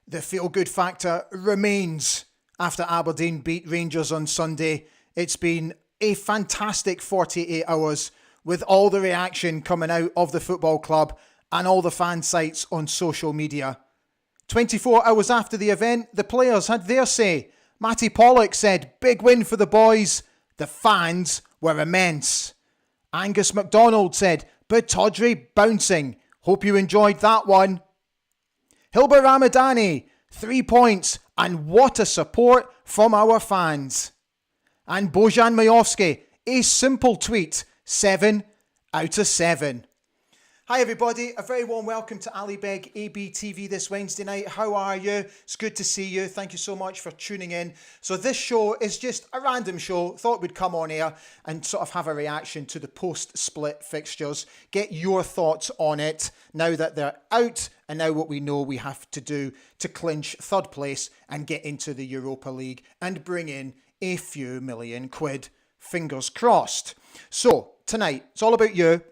The feel-good factor remains after Aberdeen beat Rangers on Sunday. It's been a fantastic 48 hours with all the reaction coming out of the football club and all the fan sites on social media. 24 hours after the event, the players had their say. Matty Pollock said, "Big win for the boys." The fans were immense. Angus MacDonald said, "Batodri bouncing. Hope you enjoyed that one." Hilbert Ramadani, 3 points, and what a support from our fans. And Bojan Majowski, a simple tweet, 7 out of 7. Hi everybody, a very warm welcome to Ali Beg ABTV this Wednesday night. How are you? It's good to see you. Thank you so much for tuning in. So this show is just a random show. Thought we'd come on air and sort of have a reaction to the post-split fixtures. Get your thoughts on it now that they're out and now what we know we have to do to clinch third place and get into the Europa League and bring in a few million quid. Fingers crossed. So tonight, it's all about you.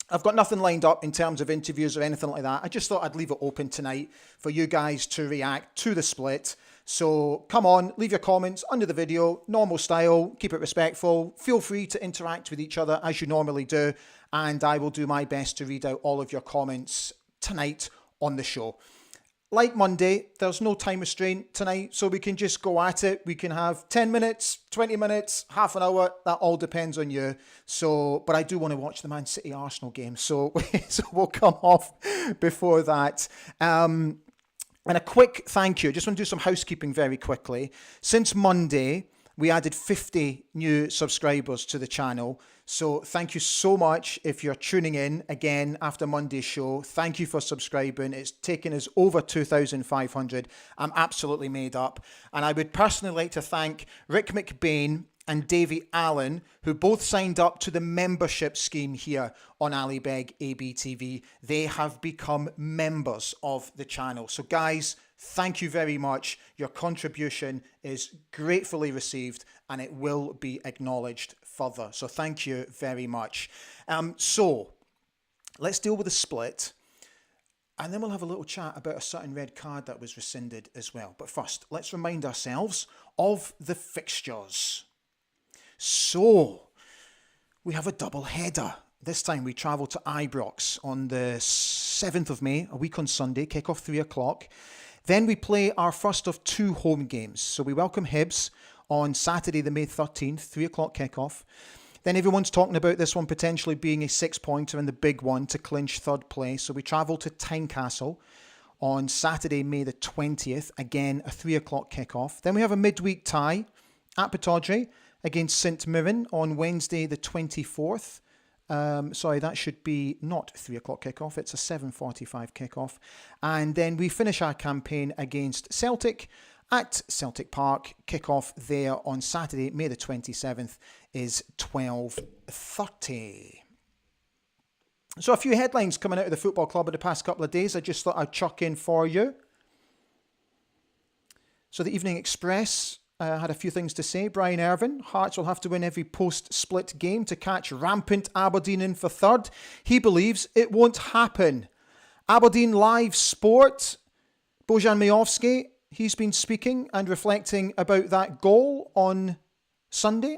I've got nothing lined up in terms of interviews or anything like that. I just thought I'd leave it open tonight for you guys to react to the split. So come on, leave your comments under the video, normal style, keep it respectful. Feel free to interact with each other as you normally do. And I will do my best to read out all of your comments tonight on the show. Like Monday, there's no time restraint tonight, so we can just go at it. We can have 10 minutes, 20 minutes, half an hour. That all depends on you. So, but I do want to watch the Man City Arsenal game, so, so we'll come off before that. And a quick thank you. Just want to do some housekeeping very quickly. Since Monday, we added 50 new subscribers to the channel. So thank you so much if you're tuning in again after Monday's show. Thank you for subscribing. It's taken us over 2,500. I'm absolutely made up. And I would personally like to thank Rick McBain and Davey Allen, who both signed up to the membership scheme here on Ali Beg ABTV. They have become members of the channel. So guys, thank you very much. Your contribution is gratefully received and it will be acknowledged further. So thank you very much. So let's deal with the split and then we'll have a little chat about a certain red card that was rescinded as well. But first, let's remind ourselves of the fixtures. So we have a double header. This time we travel to Ibrox on the 7th of May, a week on Sunday, kick-off 3 o'clock. Then we play our first of 2 home games. So we welcome Hibs on Saturday, the May 13th, 3 o'clock kickoff. Then everyone's talking about this one potentially being a 6-pointer and the big one to clinch third place. So we travel to Tynecastle on Saturday, May the 20th. Again, a 3 o'clock kickoff. Then we have a midweek tie at Pittodrie against St Mirren on Wednesday, the 24th. Sorry, that should be not 3 o'clock kickoff. It's a 7:45 kickoff. And then we finish our campaign against Celtic at Celtic Park. Kickoff there on Saturday, May the 27th is 12:30. So a few headlines coming out of the football club in the past couple of days. I just thought I'd chuck in for you. So the Evening Express had a few things to say. Brian Irvin, Hearts will have to win every post-split game to catch rampant Aberdeen in for third. He believes it won't happen. Aberdeen Live Sport, Bojan Majowski, he's been speaking and reflecting about that goal on Sunday.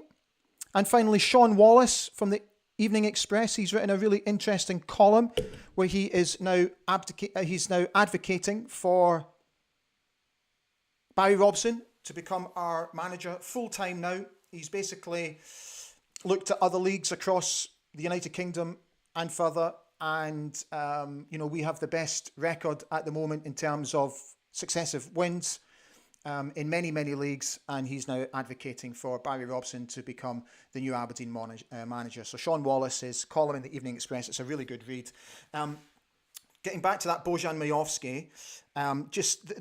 And finally, Sean Wallace from the Evening Express, he's written a really interesting column where he is now advocating for Barry Robson to become our manager full-time now. He's basically looked at other leagues across the United Kingdom and further. And, we have the best record at the moment in terms of successive wins in many, many leagues. And he's now advocating for Barry Robson to become the new Aberdeen manager. So Sean Wallace's column in the Evening Express, it's a really good read. Getting back to that Bojan Majowski,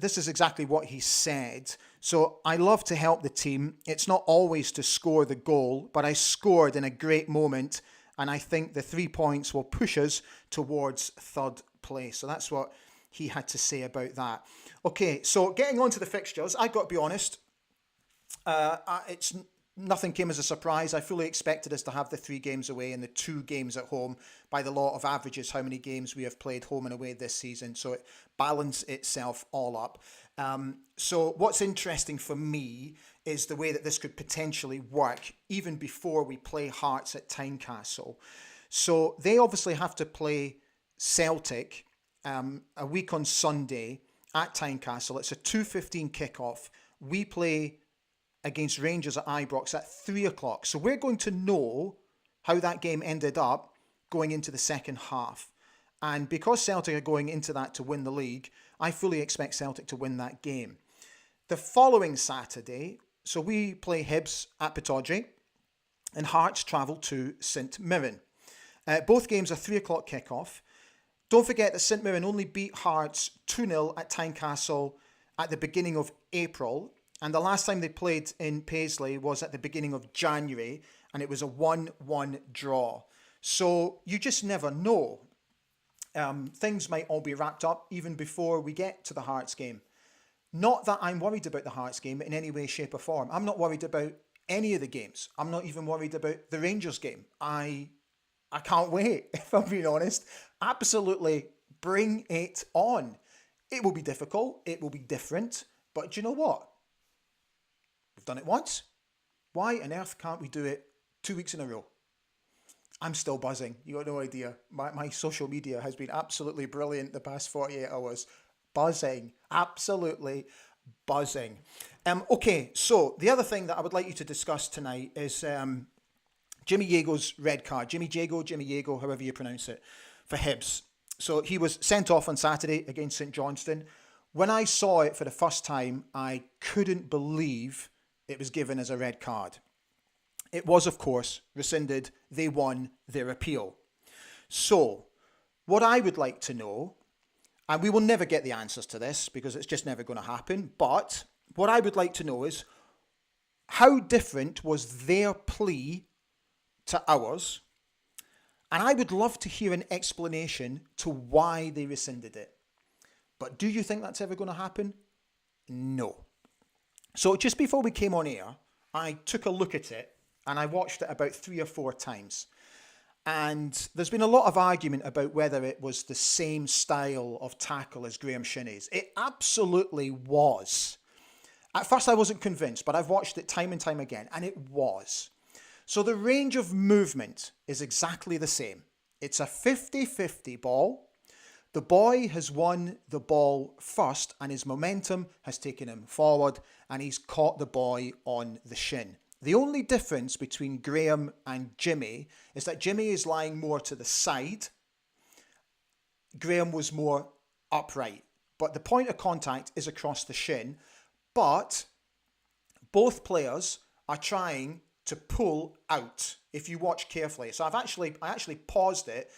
this is exactly what he said. So I love to help the team. It's not always to score the goal, but I scored in a great moment. And I think the 3 points will push us towards third place. So that's what he had to say about that. Okay, so getting on to the fixtures, I've got to be honest. It's nothing came as a surprise. I fully expected us to have the 3 games away and the 2 games at home. By the law of averages, how many games we have played home and away this season. So it balanced itself all up. So what's interesting for me is the way that this could potentially work even before we play Hearts at Tynecastle. So they obviously have to play Celtic a week on Sunday at Tynecastle. It's a 2:15 kickoff. We play against Rangers at Ibrox at 3 o'clock. So we're going to know how that game ended up going into the second half. And because Celtic are going into that to win the league, I fully expect Celtic to win that game. The following Saturday, so we play Hibs at Pittodrie and Hearts travel to St Mirren. Both games are 3 o'clock kickoff. Don't forget that St Mirren only beat Hearts 2-0 at Tynecastle at the beginning of April. And the last time they played in Paisley was at the beginning of January, and it was a 1-1 draw. So you just never know. Things might all be wrapped up even before we get to the Hearts game. Not that I'm worried about the Hearts game in any way, shape or form. I'm not worried about any of the games. I'm not even worried about the Rangers game. I can't wait, if I'm being honest. Absolutely bring it on. It will be difficult. It will be different. But do you know what? We've done it once. Why on earth can't we do it 2 weeks in a row? I'm still buzzing. You got no idea. My social media has been absolutely brilliant the past 48 hours. Buzzing. Absolutely buzzing. Okay, so the other thing that I would like you to discuss tonight is Jimmy Yago's red card. Jimmy Yago, however you pronounce it, for Hibs. So he was sent off on Saturday against St Johnstone. When I saw it for the first time, I couldn't believe it was given as a red card. It was, of course, rescinded. They won their appeal. So, what I would like to know, and we will never get the answers to this because it's just never going to happen, but what I would like to know is how different was their plea to ours? And I would love to hear an explanation to why they rescinded it. But do you think that's ever going to happen? No. So just before we came on air, I took a look at it and I watched it about 3 or 4 times. And there's been a lot of argument about whether it was the same style of tackle as Graham Shinney's. It absolutely was. At first I wasn't convinced, but I've watched it time and time again, and it was. So the range of movement is exactly the same. It's a 50-50 ball. The boy has won the ball first and his momentum has taken him forward and he's caught the boy on the shin. The only difference between Graham and Jimmy is that Jimmy is lying more to the side. Graham was more upright. But the point of contact is across the shin. But both players are trying to pull out, if you watch carefully. So I actually paused it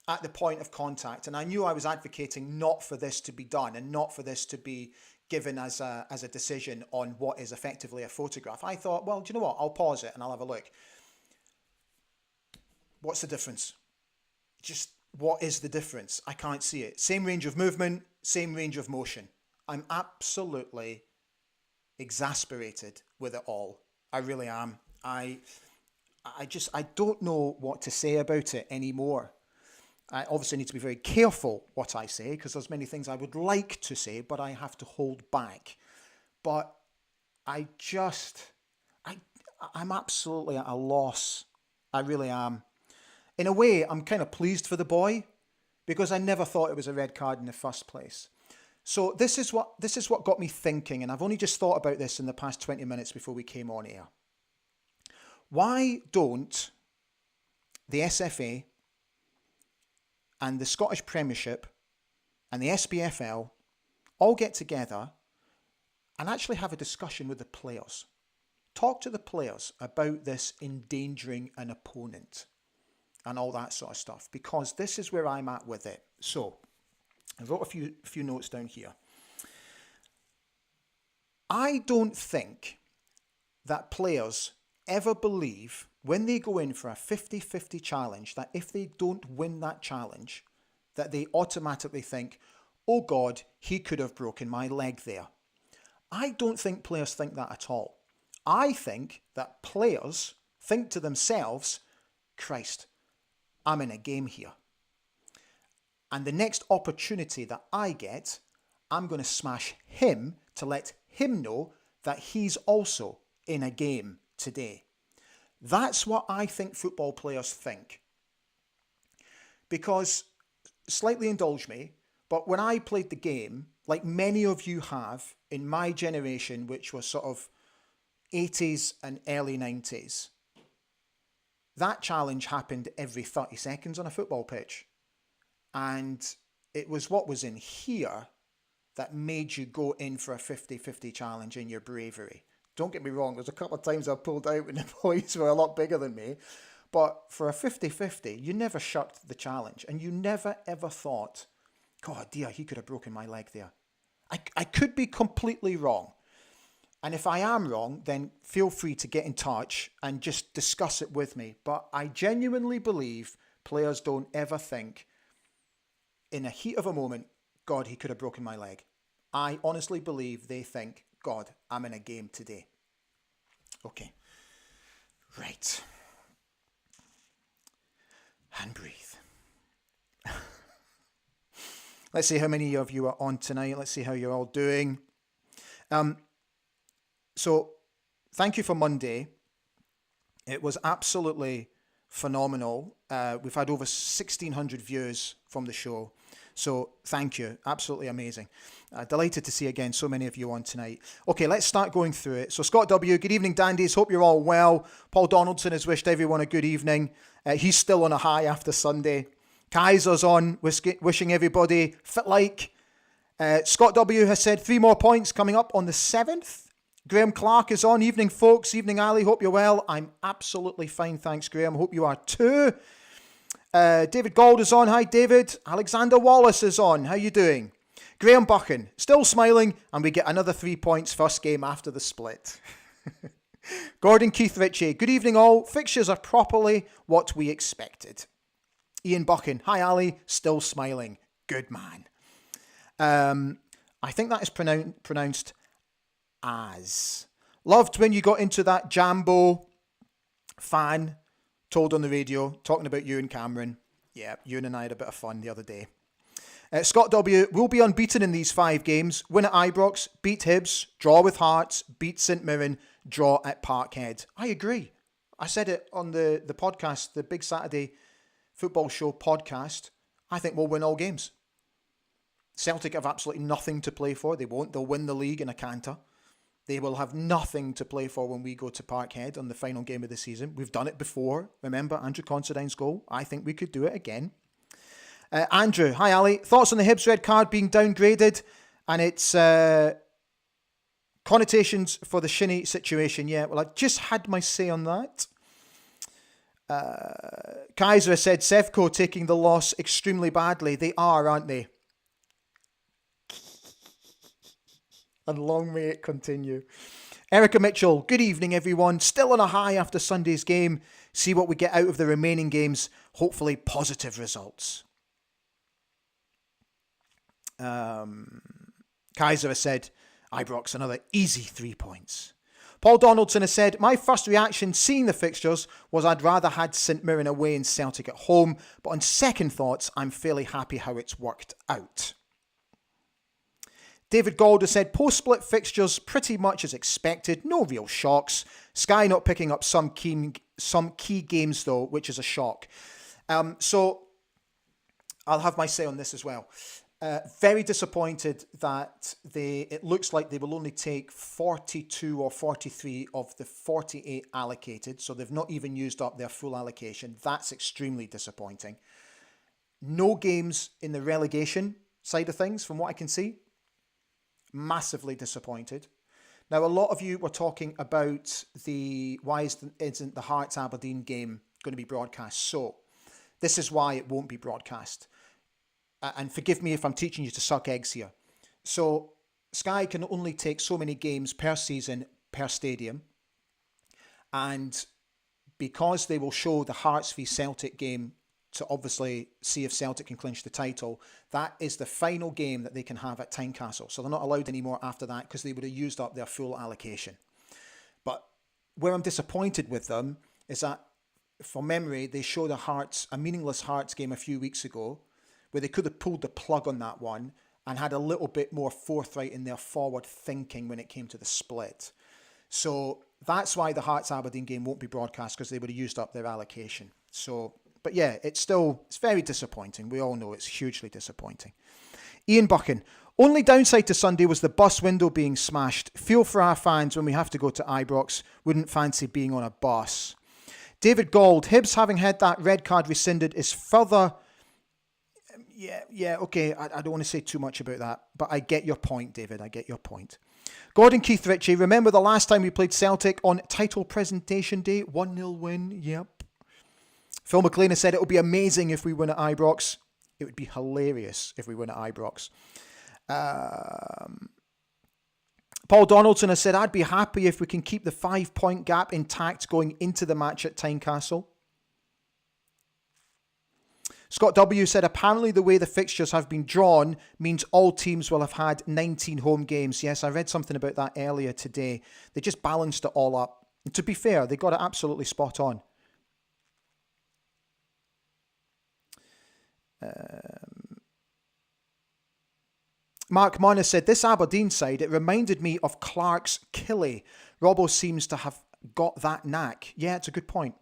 at the point of contact, and I knew I was advocating not for this to be done and not for this to be given as a decision on what is effectively a photograph. I thought, well, do you know what? I'll pause it and I'll have a look. What's the difference? Just what is the difference? I can't see it. Same range of movement, same range of motion. I'm absolutely exasperated with it all. I really am. I don't know what to say about it anymore. I obviously need to be very careful what I say because there's many things I would like to say, but I have to hold back. But I'm absolutely at a loss. I really am. In a way, I'm kind of pleased for the boy because I never thought it was a red card in the first place. So this is what got me thinking, and I've only just thought about this in the past 20 minutes before we came on air. Why don't the SFA and the Scottish Premiership and the SPFL all get together and actually have a discussion with the players? Talk to the players about this endangering an opponent and all that sort of stuff, because this is where I'm at with it. So I wrote a few notes down here. I don't think that players ever believe when they go in for a 50-50 challenge that if they don't win that challenge, that they automatically think, oh God, he could have broken my leg there. I don't think players think that at all. I think that players think to themselves, Christ, I'm in a game here. And the next opportunity that I get, I'm going to smash him to let him know that he's also in a game today. That's what I think football players think. Because, slightly indulge me, but when I played the game, like many of you have in my generation, which was sort of 80s and early 90s, that challenge happened every 30 seconds on a football pitch. And it was what was in here that made you go in for a 50-50 challenge in your bravery. Don't get me wrong, there's a couple of times I pulled out when the boys were a lot bigger than me. But for a 50-50, you never shirked the challenge. And you never ever thought, God, dear, he could have broken my leg there. I could be completely wrong. And if I am wrong, then feel free to get in touch and just discuss it with me. But I genuinely believe players don't ever think, in a heat of a moment, God, he could have broken my leg. I honestly believe they think, God, I'm in a game today. Okay. Right. And breathe. Let's see how many of you are on tonight. Let's see how you're all doing. So, thank you for Monday. It was absolutely phenomenal. We've had over 1,600 views from the show. So, thank you. Absolutely amazing. Delighted to see again so many of you on tonight. Okay, let's start going through it. So, Scott W., good evening, dandies. Hope you're all well. Paul Donaldson has wished everyone a good evening. He's still on a high after Sunday. Kaiser's on, wishing everybody fit like. Scott W. has said 3 more points coming up on the 7th. Graham Clark is on. Evening, folks. Evening, Ali. Hope you're well. I'm absolutely fine. Thanks, Graham. Hope you are too. David Gold is on. Hi, David. Alexander Wallace is on. How you doing? Graham Buchan, still smiling, and we get another 3 points first game after the split. Gordon Keith Ritchie, good evening all. Fixtures are properly what we expected. Ian Buchan, hi Ali, still smiling. Good man. I think that is pronounced as. Loved when you got into that Jambo fan told on the radio, talking about you and Cameron. Yeah, Ewan and I had a bit of fun the other day. Scott W. will be unbeaten in these 5 games. Win at Ibrox, beat Hibs, draw with Hearts, beat St Mirren, draw at Parkhead. I agree. I said it on the podcast, the Big Saturday Football Show podcast. I think we'll win all games. Celtic have absolutely nothing to play for. They won't. They'll win the league in a canter. They will have nothing to play for when we go to Parkhead on the final game of the season. We've done it before. Remember Andrew Considine's goal? I think we could do it again. Andrew, hi Ali. Thoughts on the Hibs red card being downgraded and its connotations for the Shinnie situation? Yeah, well, I just had my say on that. Kaiser said Sevco taking the loss extremely badly. They are, aren't they? And long may it continue. Erica Mitchell, good evening everyone. Still on a high after Sunday's game. See what we get out of the remaining games. Hopefully positive results. Kaiser has said, Ibrox, another easy 3 points. Paul Donaldson has said, my first reaction seeing the fixtures was I'd rather had St Mirren away and Celtic at home, but on second thoughts, I'm fairly happy how it's worked out. David Gold has said, post-split fixtures pretty much as expected, no real shocks. Sky not picking up some key games though, which is a shock. So I'll have my say on this as well. Very disappointed that it looks like they will only take 42 or 43 of the 48 allocated. So they've not even used up their full allocation. That's extremely disappointing. No games in the relegation side of things from what I can see. Massively disappointed. Now, a lot of you were talking about why isn't the Hearts Aberdeen game going to be broadcast? So this is why it won't be broadcast. And forgive me if I'm teaching you to suck eggs here. So Sky can only take so many games per season per stadium. And because they will show the Hearts v Celtic game to obviously see if Celtic can clinch the title, that is the final game that they can have at Tynecastle. So they're not allowed anymore after that because they would have used up their full allocation. But where I'm disappointed with them is that, from memory, they showed a meaningless Hearts game a few weeks ago where they could have pulled the plug on that one and had a little bit more forthright in their forward thinking when it came to the split. So that's why the Hearts Aberdeen game won't be broadcast, because they would have used up their allocation. So, but yeah, it's very disappointing. We all know it's hugely disappointing. Ian Buchan, only downside to Sunday was the bus window being smashed. Feel for our fans when we have to go to Ibrox. Wouldn't fancy being on a bus. David Gold, Hibs having had that red card rescinded is further... Yeah, okay, I don't want to say too much about that, but I get your point, David, I get your point. Gordon Keith Ritchie, remember the last time we played Celtic on title presentation day? 1-0 win, yep. Phil McLean has said it will be amazing if we win at Ibrox. It would be hilarious if we win at Ibrox. Paul Donaldson has said, I'd be happy if we can keep the 5-point gap intact going into the match at Tynecastle. Scott W. said, apparently the way the fixtures have been drawn means all teams will have had 19 home games. Yes, I read something about that earlier today. They just balanced it all up. And to be fair, they got it absolutely spot on. Mark Munn said, this Aberdeen side, it reminded me of Clark's Killie. Robbo seems to have got that knack. Yeah, it's a good point.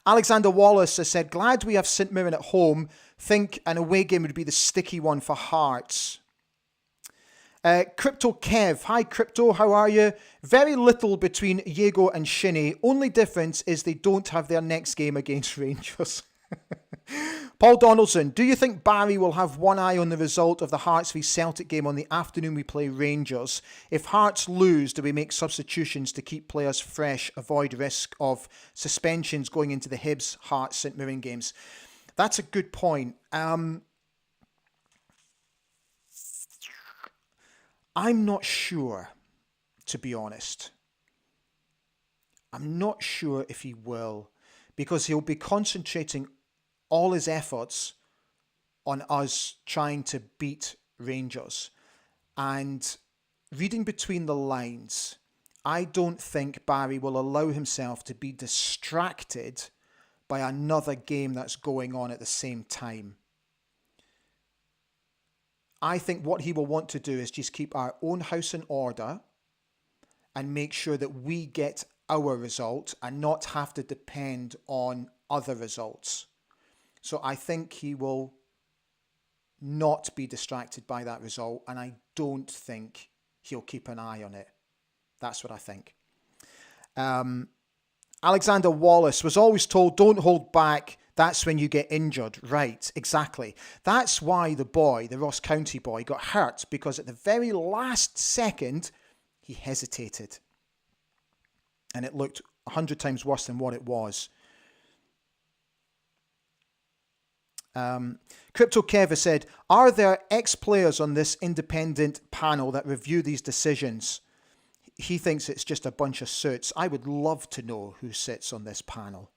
Alexander Wallace has said, glad we have St Mirren at home. Think an away game would be the sticky one for Hearts. Crypto Kev. Hi, Crypto. How are you? Very little between Diego and Shinnie. Only difference is they don't have their next game against Rangers. Paul Donaldson. Do you think Barry will have one eye on the result of the Hearts v Celtic game on the afternoon we play Rangers? If Hearts lose, do we make substitutions to keep players fresh, avoid risk of suspensions going into the Hibs, Hearts, St Mirren games? That's a good point. I'm not sure, to be honest. I'm not sure if he will, because he'll be concentrating all his efforts on us trying to beat Rangers. And reading between the lines, I don't think Barry will allow himself to be distracted by another game that's going on at the same time. I think what he will want to do is just keep our own house in order and make sure that we get our result and not have to depend on other results. So I think he will not be distracted by that result, and I don't think he'll keep an eye on it. That's what I think. Alexander Wallace was always told, don't hold back. That's when you get injured. Right, exactly. That's why the Ross County boy, got hurt, because at the very last second, he hesitated. And it looked 100 times worse than what it was. Crypto Kev said, are there ex-players on this independent panel that review these decisions? He thinks it's just a bunch of suits. I would love to know who sits on this panel.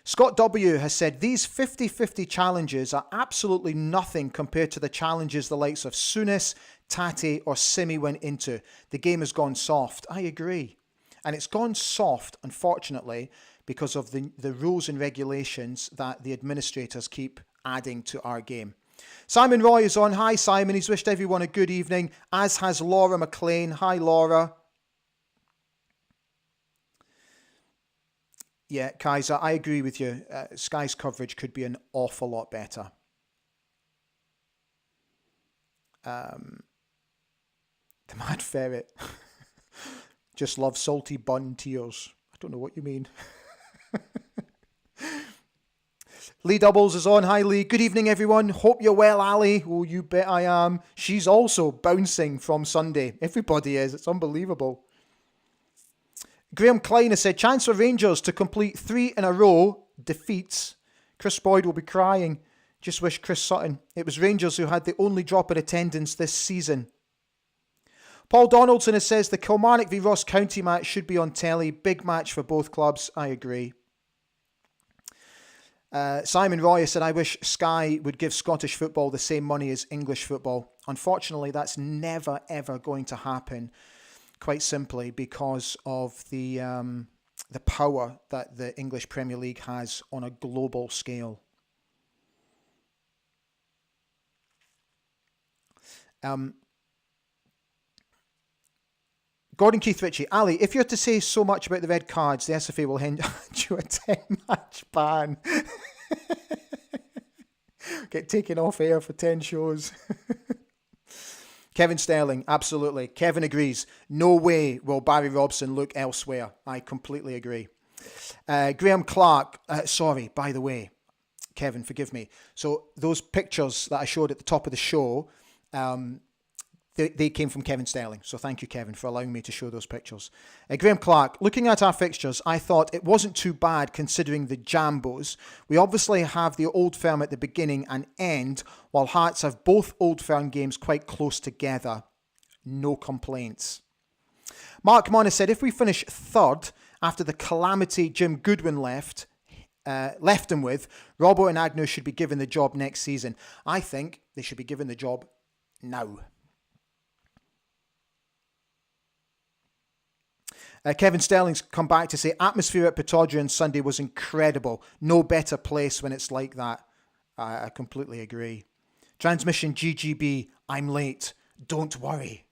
Scott W. has said, these 50-50 challenges are absolutely nothing compared to the challenges the likes of Souness, Tati or Simi went into. The game has gone soft. I agree. And it's gone soft, unfortunately, because of the rules and regulations that the administrators keep adding to our game. Simon Roy is on. Hi, Simon. He's wished everyone a good evening, as has Laura McLean. Hi, Laura. Yeah, Kaiser, I agree with you. Sky's coverage could be an awful lot better. The Mad Ferret. Just love salty bun tears. I don't know what you mean. Lee Doubles is on. Hi, Lee. Good evening, everyone. Hope you're well, Ali. Oh, you bet I am. She's also bouncing from Sunday. Everybody is. It's unbelievable. Graham Klein has said, chance for Rangers to complete 3 in a row defeats. Chris Boyd will be crying. Just wish Chris Sutton. It was Rangers who had the only drop in attendance this season. Paul Donaldson says the Kilmarnock v Ross County match should be on telly. Big match for both clubs. I agree. Simon Roy said, I wish Sky would give Scottish football the same money as English football. Unfortunately, that's never, ever going to happen. quite simply because of the power that the English Premier League has on a global scale. Gordon Keith Ritchie, Ali, if you're to say so much about the red cards, the SFA will hand you a 10-match ban. Get taken off air for 10 shows. Kevin Sterling, absolutely. Kevin agrees. No way will Barry Robson look elsewhere. I completely agree. Graham Clark, sorry, by the way, Kevin, forgive me. So those pictures that I showed at the top of the show, they came from Kevin Sterling. So thank you, Kevin, for allowing me to show those pictures. Graham Clark, looking at our fixtures, I thought it wasn't too bad considering the jambos. We obviously have the Old Firm at the beginning and end, while Hearts have both Old Firm games quite close together. No complaints. Mark Mona said, if we finish third after the calamity Jim Goodwin left him with, Robbo and Agnew should be given the job next season. I think they should be given the job now. Kevin Sterling's come back to say, atmosphere at Pittodrie on Sunday was incredible. No better place when it's like that. I completely agree. Transmission GGB, I'm late. Don't worry.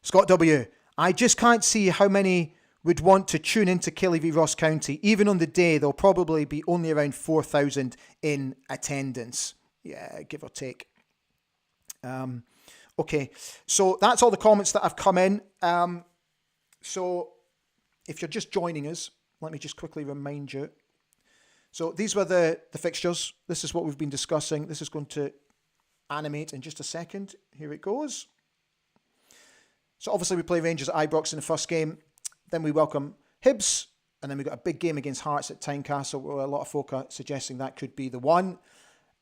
Scott W, I just can't see how many would want to tune into Kelly v Ross County. Even on the day, there'll probably be only around 4,000 in attendance. Yeah, give or take. Okay, so that's all the comments that have come in. So if you're just joining us, let me just quickly remind you. So these were the fixtures. This is what we've been discussing. This is going to animate in just a second. Here it goes. So obviously we play Rangers at Ibrox in the first game. Then we welcome Hibs. And then we've got a big game against Hearts at Tynecastle, where a lot of folk are suggesting that could be the one.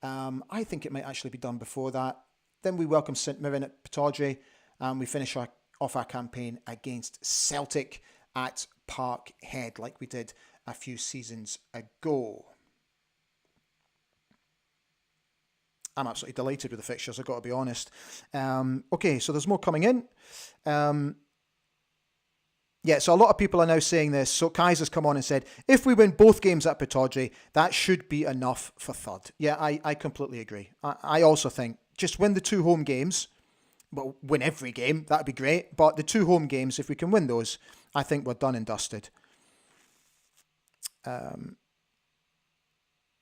I think it might actually be done before that. Then we welcome St Mirren at Pittodrie. And we finish off our campaign against Celtic at Parkhead, like we did a few seasons ago. I'm absolutely delighted with the fixtures, I've got to be honest. Okay, so there's more coming in. Yeah, so a lot of people are now saying this. So Kaiser's come on and said, if we win both games at Pittodrie, that should be enough for third. Yeah, I completely agree. I also think just win the 2 home games. Well, win every game, that'd be great. But the 2 home games, if we can win those, I think we're done and dusted.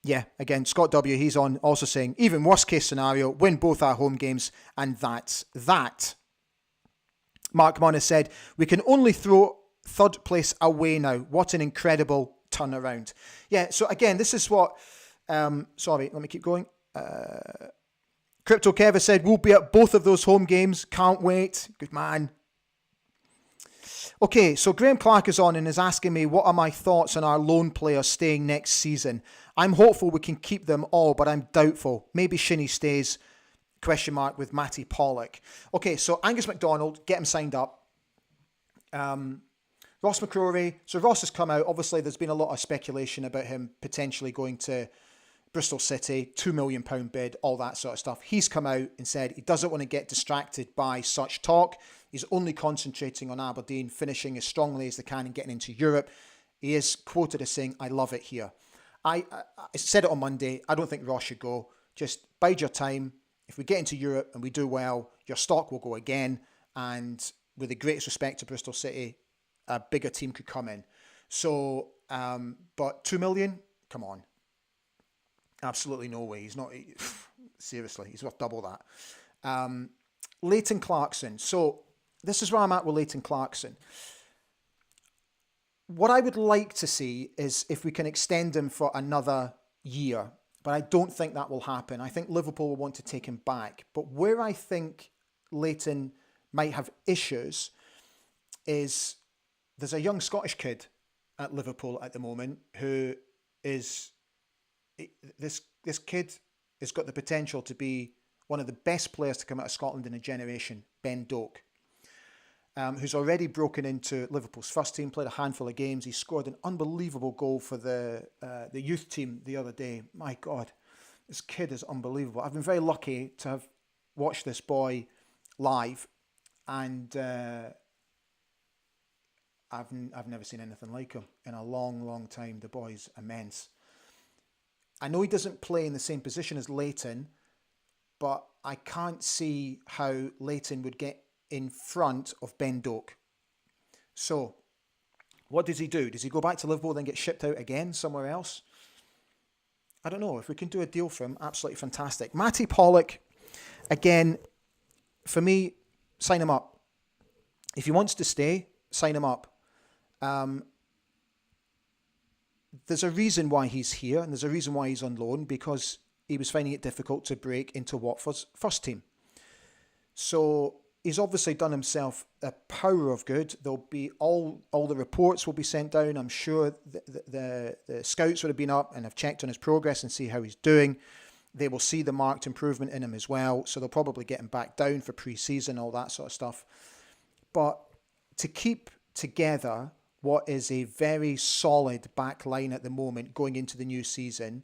Yeah, again, Scott W, he's on also saying, even worst case scenario, win both our home games, and that's that. Mark Mona said, we can only throw third place away now. What an incredible turnaround. Yeah, so again, this is what... sorry, let me keep going. Crypto Kev said, we'll be at both of those home games. Can't wait. Good man. Okay, so Graham Clark is on and is asking me, what are my thoughts on our loan players staying next season? I'm hopeful we can keep them all, but I'm doubtful. Maybe Shinnie stays, ? With Matty Pollock. Okay, so Angus MacDonald, get him signed up. Ross McCrory. So Ross has come out. Obviously, there's been a lot of speculation about him potentially going to Bristol City, £2 million bid, all that sort of stuff. He's come out and said he doesn't want to get distracted by such talk. He's only concentrating on Aberdeen, finishing as strongly as they can and getting into Europe. He is quoted as saying, I love it here. I said it on Monday. I don't think Ross should go. Just bide your time. If we get into Europe and we do well, your stock will go again. And with the greatest respect to Bristol City, a bigger team could come in. So, but 2 million? Come on. Absolutely no way. He's not, seriously, he's worth double that. Leighton Clarkson. So this is where I'm at with Leighton Clarkson. What I would like to see is if we can extend him for another year, but I don't think that will happen. I think Liverpool will want to take him back. But where I think Leighton might have issues is there's a young Scottish kid at Liverpool at the moment who is... This kid has got the potential to be one of the best players to come out of Scotland in a generation, Ben Doak, who's already broken into Liverpool's first team, played a handful of games. He scored an unbelievable goal for the youth team the other day. My God, this kid is unbelievable. I've been very lucky to have watched this boy live, and I've never seen anything like him in a long, long time. The boy's immense. I know he doesn't play in the same position as Leighton, but I can't see how Leighton would get in front of Ben Doak. So, what does he do? Does he go back to Liverpool, then get shipped out again somewhere else? I don't know. If we can do a deal for him, absolutely fantastic. Matty Pollock, again, for me, sign him up. If he wants to stay, sign him up. There's a reason why he's here, and there's a reason why he's on loan, because he was finding it difficult to break into Watford's first team. So he's obviously done himself a power of good. There'll be all the reports will be sent down. I'm sure the scouts would have been up and have checked on his progress and see how he's doing. They will see the marked improvement in him as well. So they'll probably get him back down for pre-season, all that sort of stuff. But to keep together what is a very solid back line at the moment going into the new season,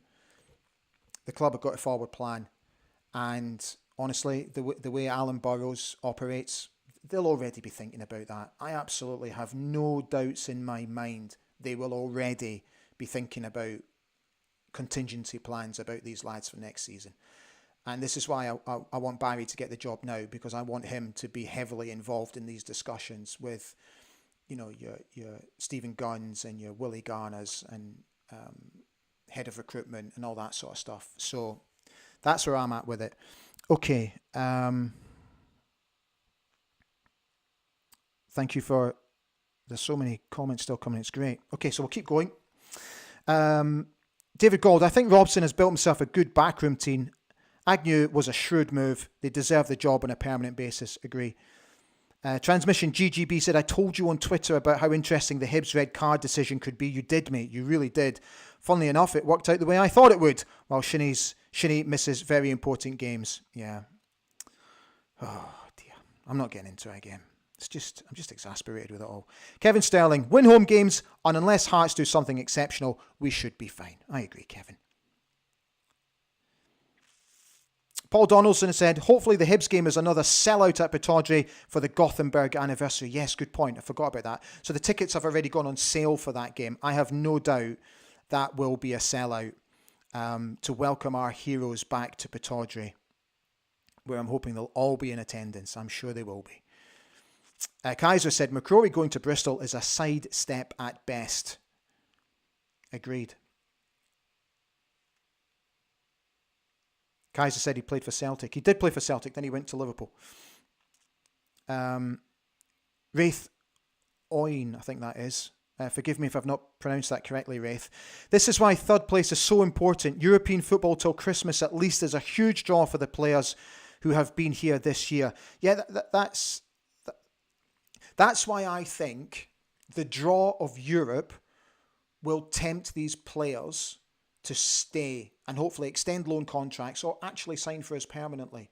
the club have got a forward plan. And honestly, the way Alan Burrows operates, they'll already be thinking about that. I absolutely have no doubts in my mind they will already be thinking about contingency plans about these lads for next season. And this is why I want Barry to get the job now, because I want him to be heavily involved in these discussions with, you know, your Stephen Guns and your Willie Garners and head of recruitment and all that sort of stuff. So that's where I'm at with it. Okay. Thank you for... There's so many comments still coming. It's great. Okay, so we'll keep going. David Gold, I think Robson has built himself a good backroom team. Agnew was a shrewd move. They deserve the job on a permanent basis. Agree. Transmission GGB said, I told you on Twitter about how interesting the Hibs red card decision could be. You did, mate. You really did. Funnily enough, it worked out the way I thought it would. While Shinnie misses very important games. Yeah. Oh, dear. I'm not getting into it again. I'm just exasperated with it all. Kevin Sterling, win home games, and unless Hearts do something exceptional, we should be fine. I agree, Kevin. Paul Donaldson said, hopefully the Hibs game is another sellout at Pittodrie for the Gothenburg anniversary. Yes, good point. I forgot about that. So the tickets have already gone on sale for that game. I have no doubt that will be a sellout to welcome our heroes back to Pittodrie, where I'm hoping they'll all be in attendance. I'm sure they will be. Kaiser said, McCrory going to Bristol is a sidestep at best. Agreed. Kaiser said he played for Celtic. He did play for Celtic, then he went to Liverpool. Wraith Oin, I think that is. Forgive me if I've not pronounced that correctly, Wraith. This is why third place is so important. European football till Christmas at least is a huge draw for the players who have been here this year. Yeah, that's why I think the draw of Europe will tempt these players to stay and hopefully extend loan contracts or actually sign for us permanently.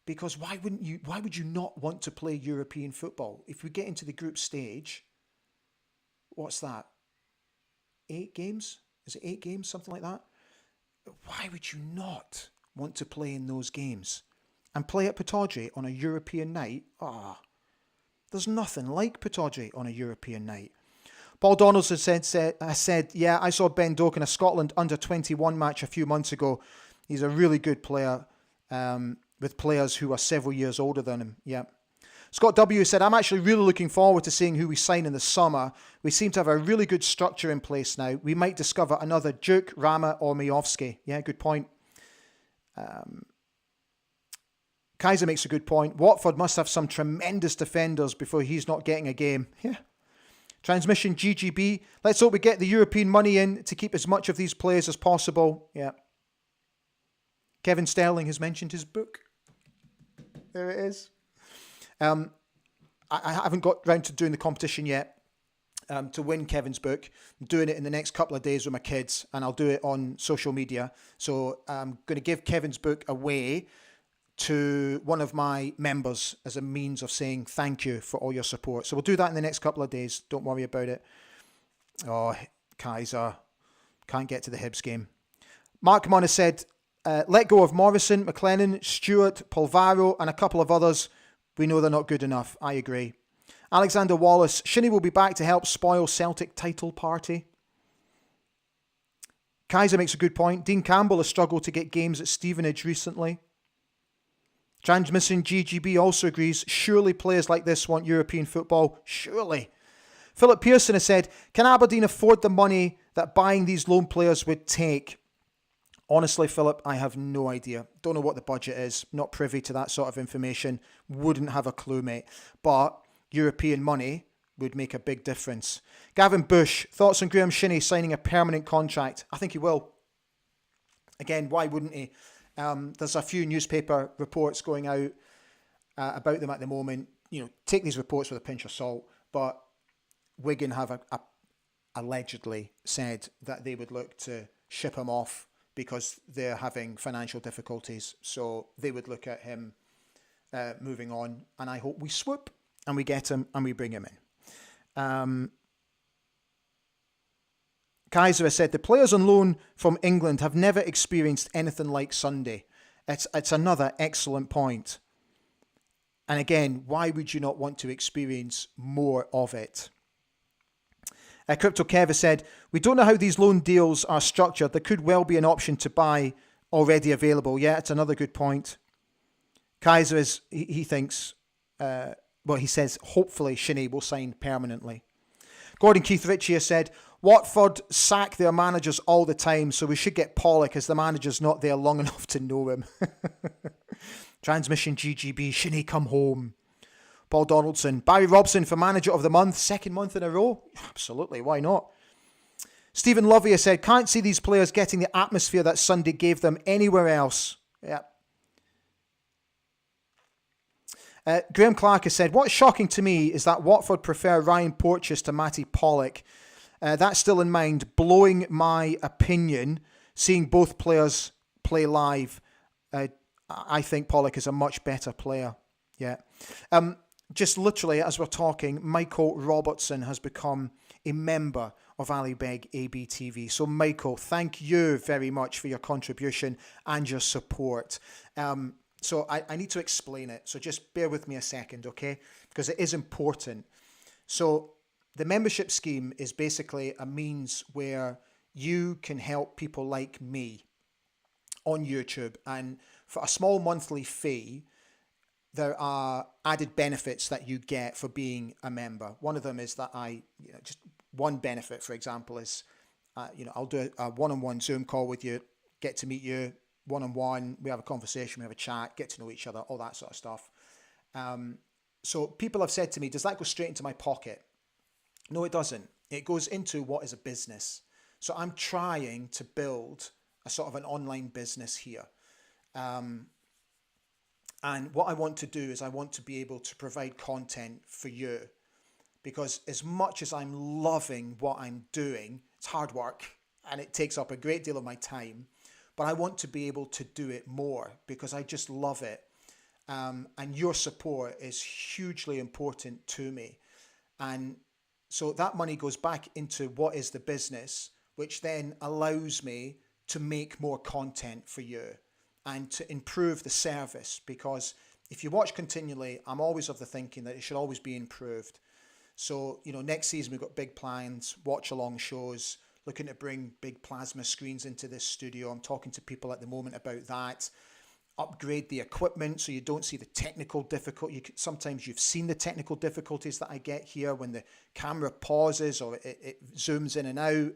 Because why would you not want to play European football? If we get into the group stage, what's that? 8 games? Is it 8 games? Something like that? Why would you not want to play in those games? And play at Pittodrie on a European night? There's nothing like Pittodrie on a European night. Paul Donaldson said, yeah, I saw Ben Doak in a Scotland under-21 match a few months ago. He's a really good player with players who are several years older than him. Yeah. Scott W. said, I'm actually really looking forward to seeing who we sign in the summer. We seem to have a really good structure in place now. We might discover another Duke, Rama or Miovski. Yeah, good point. Kaiser makes a good point. Watford must have some tremendous defenders before he's not getting a game. Yeah. Transmission GGB. Let's hope we get the European money in to keep as much of these players as possible. Yeah. Kevin Sterling has mentioned his book. There it is. I haven't got round to doing the competition yet to win Kevin's book. I'm doing it in the next couple of days with my kids, and I'll do it on social media. So I'm going to give Kevin's book away to one of my members as a means of saying thank you for all your support. So we'll do that in the next couple of days. Don't worry about it. Oh, Kaiser. Can't get to the Hibs game. Mark Mon has said, let go of Morrison, McLennan, Stewart, Polvaro, and a couple of others. We know they're not good enough. I agree. Alexander Wallace, Shinnie will be back to help spoil Celtic title party. Kaiser makes a good point. Dean Campbell has struggled to get games at Stevenage recently. Transmission GGB also agrees, surely players like this want European football. Surely. Philip Pearson has said, can Aberdeen afford the money that buying these loan players would take? Honestly, Philip, I have no idea. Don't know what the budget is. Not privy to that sort of information. Wouldn't have a clue, mate. But European money would make a big difference. Gavin Bush, thoughts on Graham Shinnie signing a permanent contract? I think he will. Again, why wouldn't he? There's a few newspaper reports going out about them at the moment. You know, take these reports with a pinch of salt. But Wigan have allegedly said that they would look to ship him off because they're having financial difficulties. So they would look at him moving on. And I hope we swoop and we get him and we bring him in. Kaiser has said, the players on loan from England have never experienced anything like Sunday. It's another excellent point. And again, why would you not want to experience more of it? Crypto Kev has said, we don't know how these loan deals are structured. There could well be an option to buy already available. Yeah, it's another good point. Kaiser he thinks, he says, hopefully Shinnie will sign permanently. Gordon Keith Ritchie has said, Watford sack their managers all the time, so we should get Pollock as the manager's not there long enough to know him. Transmission GGB, Shinnie come home. Paul Donaldson, Barry Robson for manager of the month, second month in a row. Absolutely, why not? Stephen Lovey has said, can't see these players getting the atmosphere that Sunday gave them anywhere else. Yeah. Graham Clark has said, what's shocking to me is that Watford prefer Ryan Porteous to Matty Pollock. That's still in mind, blowing my opinion, seeing both players play live. I think Pollock is a much better player. Yeah. Just literally, as we're talking, Michael Robertson has become a member of Ali Beg ABTV. So, Michael, thank you very much for your contribution and your support. So, I need to explain it. So, just bear with me a second, okay? Because it is important. So, the membership scheme is basically a means where you can help people like me on YouTube. And for a small monthly fee, there are added benefits that you get for being a member. One of them is that just one benefit, for example, is, I'll do a one-on-one Zoom call with you, get to meet you one-on-one, we have a conversation, we have a chat, get to know each other, all that sort of stuff. So people have said to me, does that go straight into my pocket? No, it doesn't. It goes into what is a business. So I'm trying to build a sort of an online business here. And what I want to do is I want to be able to provide content for you, because as much as I'm loving what I'm doing, it's hard work and it takes up a great deal of my time, but I want to be able to do it more because I just love it. And your support is hugely important to me. And so that money goes back into what is the business, which then allows me to make more content for you and to improve the service, because if you watch continually, I'm always of the thinking that it should always be improved. So, next season we've got big plans, watch along shows, looking to bring big plasma screens into this studio. I'm talking to people at the moment about that. Upgrade the equipment so you don't see the technical difficulty. Sometimes you've seen the technical difficulties that I get here when the camera pauses or it zooms in and out.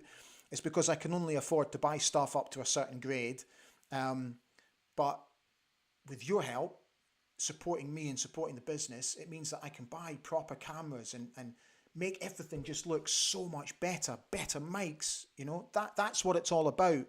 It's because I can only afford to buy stuff up to a certain grade. But with your help, supporting me and supporting the business, it means that I can buy proper cameras and make everything just look so much better mics, that's what it's all about.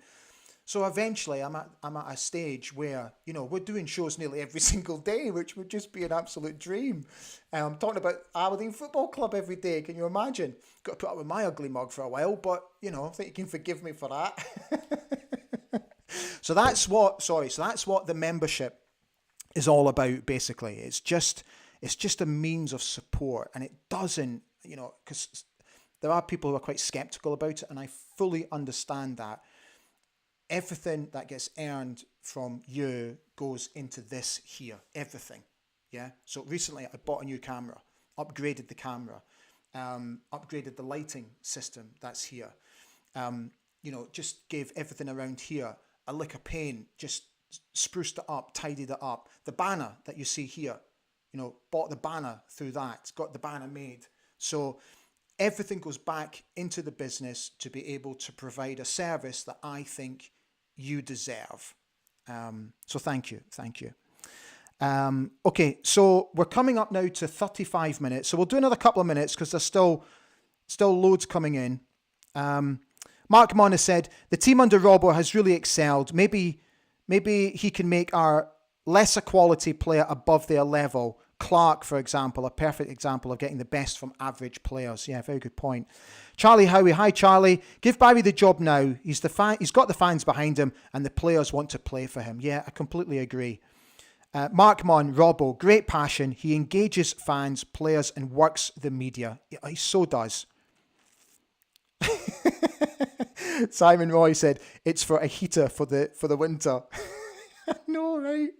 So eventually I'm at a stage where, we're doing shows nearly every single day, which would just be an absolute dream. I'm talking about Aberdeen Football Club every day. Can you imagine? Got to put up with my ugly mug for a while, but, I think you can forgive me for that. So that's what the membership is all about, basically. It's just a means of support, and it doesn't, because there are people who are quite skeptical about it, and I fully understand that. Everything that gets earned from you goes into this here, everything. Yeah. So recently I bought a new camera, upgraded the camera, upgraded the lighting system that's here. Just gave everything around here a lick of paint, just spruced it up, tidied it up. The banner that you see here, bought the banner through that, got the banner made. So everything goes back into the business to be able to provide a service that I think you deserve. So thank you. Okay, so we're coming up now to 35 minutes. So we'll do another couple of minutes because there's still loads coming in. Mark Mon said, the team under Robbo has really excelled. Maybe he can make our lesser quality player above their level. Clark, for example, a perfect example of getting the best from average players. Yeah, very good point. Charlie Howie, hi Charlie. Give Barry the job now. He's got the fans behind him and the players want to play for him. Yeah, I completely agree. Mark Mon, Robbo, great passion. He engages fans, players and works the media. Yeah, he so does. Simon Roy said, it's for a heater for the winter. No, right?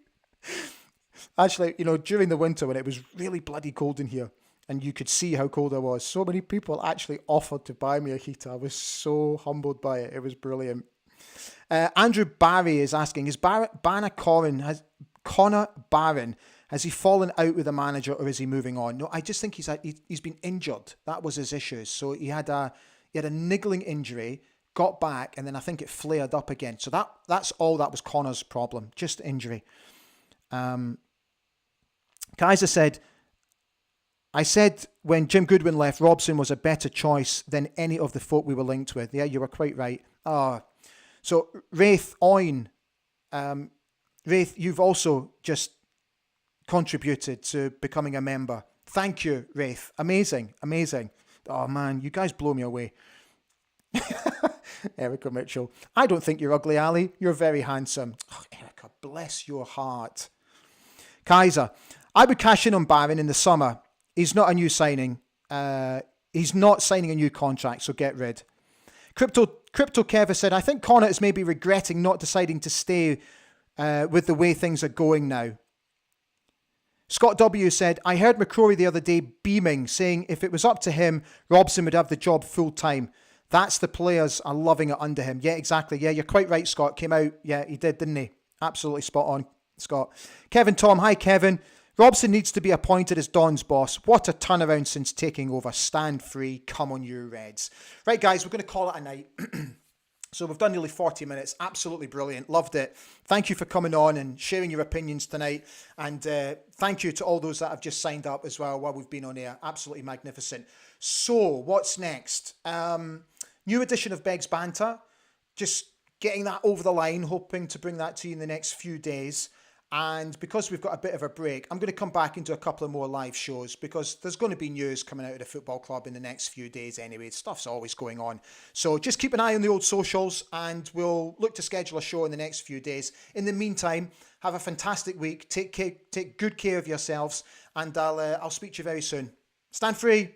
Actually, during the winter when it was really bloody cold in here and you could see how cold I was, so many people actually offered to buy me a heater. I was so humbled by it. It was brilliant. Andrew Barry is asking, is Connor Barron, has he fallen out with the manager or is he moving on? No, I just think he's been injured. That was his issue. So he had a niggling injury, got back, and then I think it flared up again. So that's all that was Connor's problem, just injury. Kaiser said, I said when Jim Goodwin left, Robson was a better choice than any of the folk we were linked with. Yeah, you were quite right. So Wraith Oin, Wraith, you've also just contributed to becoming a member. Thank you, Wraith. Amazing. Oh man, you guys blow me away. Erica Mitchell, I don't think you're ugly, Ali. You're very handsome. Oh, Erica, bless your heart. Kaiser, I would cash in on Barron in the summer. He's not a new signing. He's not signing a new contract, so get rid. Crypto Kev said, I think Connor is maybe regretting not deciding to stay with the way things are going now. Scott W said, I heard McCrory the other day beaming, saying if it was up to him, Robson would have the job full time. That's the players are loving it under him. Yeah, exactly. Yeah, you're quite right, Scott. Came out. Yeah, he did, didn't he? Absolutely spot on, Scott. Kevin Tom, hi Kevin. Robson needs to be appointed as Don's boss. What a turnaround since taking over. Stand free. Come on, you Reds. Right, guys, we're going to call it a night. So we've done nearly 40 minutes. Absolutely brilliant. Loved it. Thank you for coming on and sharing your opinions tonight. And thank you to all those that have just signed up as well while we've been on air. Absolutely magnificent. So what's next? New edition of Beggs Banter. Just getting that over the line, hoping to bring that to you in the next few days. And because we've got a bit of a break, I'm going to come back and do a couple of more live shows because there's going to be news coming out of the football club in the next few days anyway. Stuff's always going on. So just keep an eye on the old socials and we'll look to schedule a show in the next few days. In the meantime, have a fantastic week. Take good care of yourselves and I'll speak to you very soon. Stand free.